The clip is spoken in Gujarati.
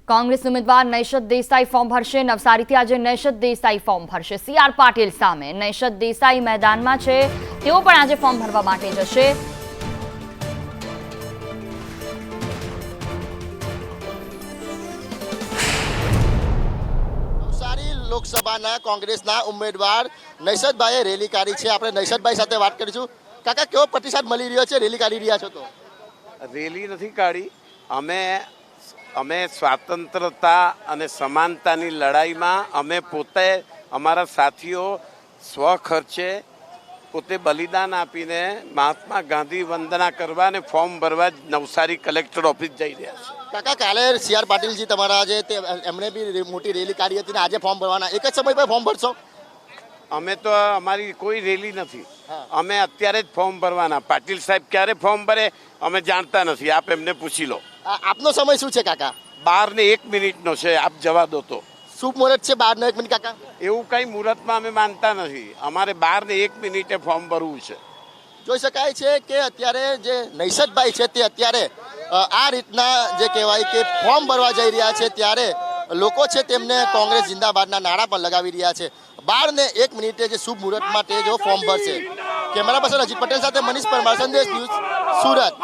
कांग्रेस उम्मीदवार नैशत देसाई फॉर्म भरशे। नवसारीथी आज नैशत देसाई फॉर्म भरशे। सीआर पाटील सामे नैशत देसाई मैदाનમાં છે। તેઓ પણ આજે ફોર્મ ભરવા માટે જશે। નવસારી લોકસભાના કોંગ્રેસના ઉમેદવાર નૈશતભાઈએ રેલી કાઢી છે। આપણે નૈશતભાઈ સાથે વાત કરીશું। કાકા, કેવો પ્રતિસાદ મળી રહ્યો છે રેલી કાઢી રહ્યા છો? તો રેલી નથી કાઢી, અમે સ્વાતંત્રતા અને સમાનતાની લડાઈમાં અમે પોતે અમારા સાથીઓ સ્વખર્ચે પોતે બલિદાન આપીને મહાત્મા ગાંધી વંદના કરવા અને ફોર્મ ભરવા નવસારી કલેક્ટર ઓફિસ જઈ રહ્યા છે। કાકા, કાલે સીઆર પાટીલજી તમારા જે એમણે બી મોટી રેલી કાઢી હતી ને આજે ફોર્મ ભરવાના, એક જ સમય પર ફોર્મ ભરશો? અમે તો અમારી કોઈ રેલી નથી, અમે અત્યારે જ ફોર્મ ભરવાના। પાટીલ સાહેબ ક્યારે ફોર્મ ભરે અમે જાણતા નથી, આપ એમને પૂછી લો। આપનો સમય શું છે કાકા? 12:01 છે, આપ જવા દો તો। શુભ મુહૂર્ત છે 12:01 કાકા? એવું કઈ મુહૂર્તમાં અમે માનતા નથી, અમારે 12:01 ફોર્મ ભરવું છે। જોઈ શકાય છે કે અત્યારે જે નૈશતભાઈ છે તે અત્યારે આ રીતના જે કહેવાય કે ફોર્મ ભરવા જઈ રહ્યા છે, ત્યારે લોકો છે તેમને કોંગ્રેસ જિંદાબાદના નારા પણ લગાવી રહ્યા છે। 12:01 જે શુભ મુહૂર્ત માટે જો ફોર્મ ભરશે। કેમેરા પર્સન અજીત પટેલ સાથે મનીષ પરમાર, સંદેશ ન્યૂઝ, સુરત।